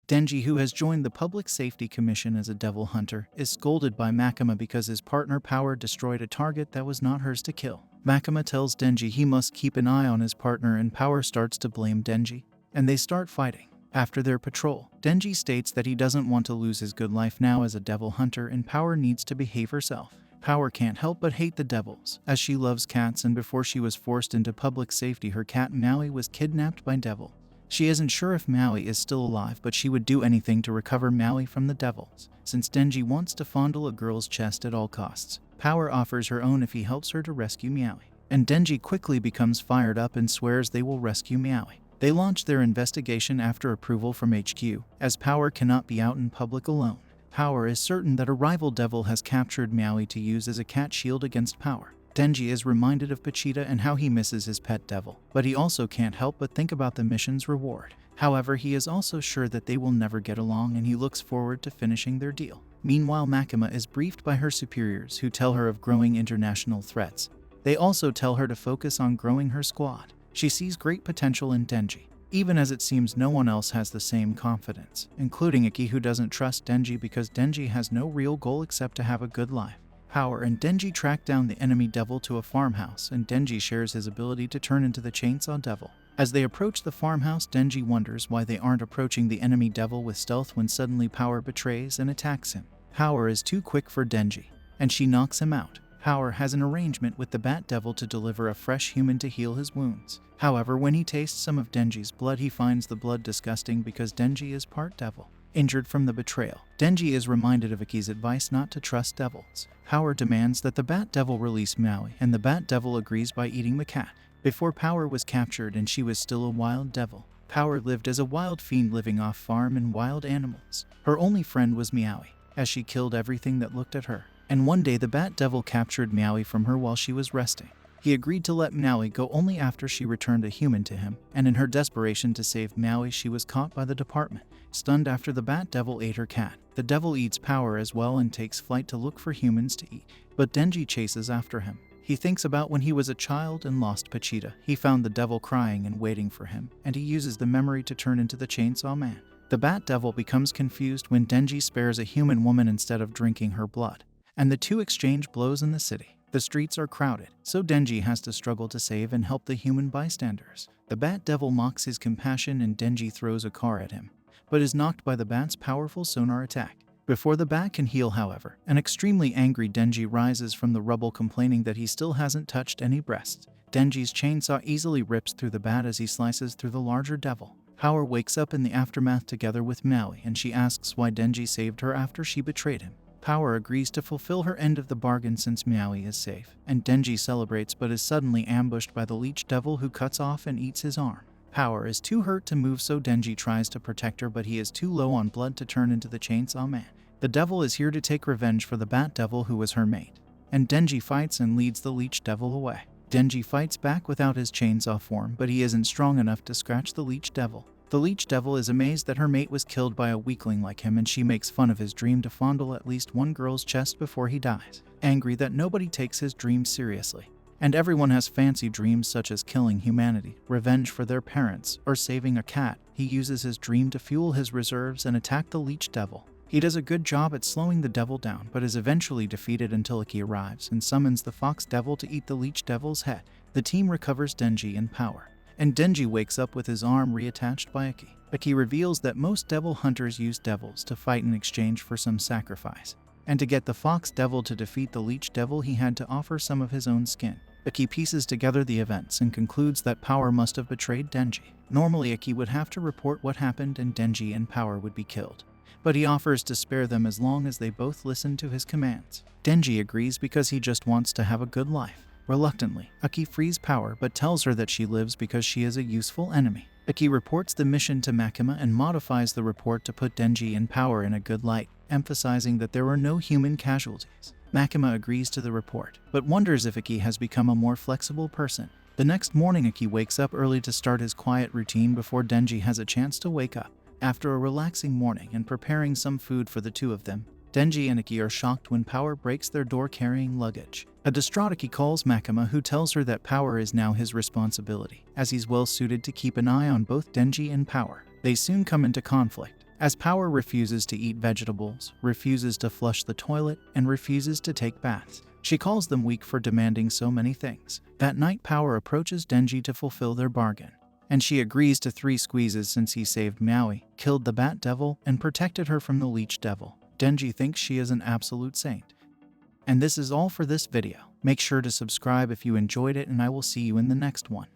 Denji, who has joined the Public Safety Commission as a devil hunter, is scolded by Makima because his partner Power destroyed a target that was not hers to kill. Makima tells Denji he must keep an eye on his partner, and Power starts to blame Denji, and they start fighting. After their patrol, Denji states that he doesn't want to lose his good life now as a devil hunter, and Power needs to behave herself. Power can't help but hate the devils, as she loves cats, and before she was forced into public safety, her cat Maui was kidnapped by Devil. She isn't sure if Maui is still alive, but she would do anything to recover Maui from the devils. Since Denji wants to fondle a girl's chest at all costs, Power offers her own if he helps her to rescue Maui. And Denji quickly becomes fired up and swears they will rescue Maui. They launch their investigation after approval from HQ, as Power cannot be out in public alone. Power is certain that a rival devil has captured Maui to use as a cat shield against Power. Denji is reminded of Pachita and how he misses his pet devil, but he also can't help but think about the mission's reward. However, he is also sure that they will never get along, and he looks forward to finishing their deal. Meanwhile, Makima is briefed by her superiors, who tell her of growing international threats. They also tell her to focus on growing her squad. She sees great potential in Denji, even as it seems no one else has the same confidence, including Iki, who doesn't trust Denji because Denji has no real goal except to have a good life. Power and Denji track down the enemy devil to a farmhouse, and Denji shares his ability to turn into the Chainsaw Devil. As they approach the farmhouse, Denji wonders why they aren't approaching the enemy devil with stealth when suddenly Power betrays and attacks him. Power is too quick for Denji, and she knocks him out. Power has an arrangement with the Bat Devil to deliver a fresh human to heal his wounds. However, when he tastes some of Denji's blood, he finds the blood disgusting because Denji is part devil. Injured from the betrayal, Denji is reminded of Iki's advice not to trust devils. Power demands that the Bat Devil release Maui, and the Bat Devil agrees by eating the cat. Before Power was captured and she was still a wild devil, Power lived as a wild fiend living off farm and wild animals. Her only friend was Maui, as she killed everything that looked at her. And one day the Bat Devil captured Maui from her while she was resting. He agreed to let Maui go only after she returned a human to him, and in her desperation to save Maui, she was caught by the department. Stunned after the Bat Devil ate her cat, the devil eats Power as well and takes flight to look for humans to eat. But Denji chases after him. He thinks about when he was a child and lost Pachita. He found the devil crying and waiting for him, and he uses the memory to turn into the Chainsaw Man. The Bat Devil becomes confused when Denji spares a human woman instead of drinking her blood, and the two exchange blows in the city. The streets are crowded, so Denji has to struggle to save and help the human bystanders. The Bat Devil mocks his compassion, and Denji throws a car at him, but is knocked by the Bat's powerful sonar attack. Before the Bat can heal, however, an extremely angry Denji rises from the rubble, complaining that he still hasn't touched any breasts. Denji's chainsaw easily rips through the Bat as he slices through the larger devil. Power wakes up in the aftermath together with Maui, and she asks why Denji saved her after she betrayed him. Power agrees to fulfill her end of the bargain since Maui is safe, and Denji celebrates but is suddenly ambushed by the Leech Devil, who cuts off and eats his arm. Power is too hurt to move, so Denji tries to protect her, but he is too low on blood to turn into the Chainsaw Man. The devil is here to take revenge for the Bat Devil, who was her mate, and Denji fights and leads the Leech Devil away. Denji fights back without his chainsaw form, but he isn't strong enough to scratch the Leech Devil. The Leech Devil is amazed that her mate was killed by a weakling like him, and she makes fun of his dream to fondle at least one girl's chest before he dies, angry that nobody takes his dreams seriously. And everyone has fancy dreams such as killing humanity, revenge for their parents, or saving a cat. He uses his dream to fuel his reserves and attack the Leech Devil. He does a good job at slowing the devil down, but is eventually defeated until Iki arrives and summons the Fox Devil to eat the Leech Devil's head. The team recovers Denji and Power, and Denji wakes up with his arm reattached by Iki. Iki reveals that most devil hunters use devils to fight in exchange for some sacrifice, and to get the Fox Devil to defeat the Leech Devil, he had to offer some of his own skin. Iki pieces together the events and concludes that Power must have betrayed Denji. Normally, Iki would have to report what happened and Denji and Power would be killed, but he offers to spare them as long as they both listen to his commands. Denji agrees because he just wants to have a good life. Reluctantly, Iki frees Power but tells her that she lives because she is a useful enemy. Iki reports the mission to Makima and modifies the report to put Denji and Power in a good light, emphasizing that there were no human casualties. Makima agrees to the report, but wonders if Iki has become a more flexible person. The next morning, Iki wakes up early to start his quiet routine before Denji has a chance to wake up. After a relaxing morning and preparing some food for the two of them, Denji and Iki are shocked when Power breaks their door carrying luggage. A distraught Iki calls Makima, who tells her that Power is now his responsibility, as he's well suited to keep an eye on both Denji and Power. They soon come into conflict, as Power refuses to eat vegetables, refuses to flush the toilet, and refuses to take baths. She calls them weak for demanding so many things. That night, Power approaches Denji to fulfill their bargain, and she agrees to 3 squeezes since he saved Maui, killed the Bat Devil, and protected her from the Leech Devil. Denji thinks she is an absolute saint. And this is all for this video. Make sure to subscribe if you enjoyed it, and I will see you in the next one.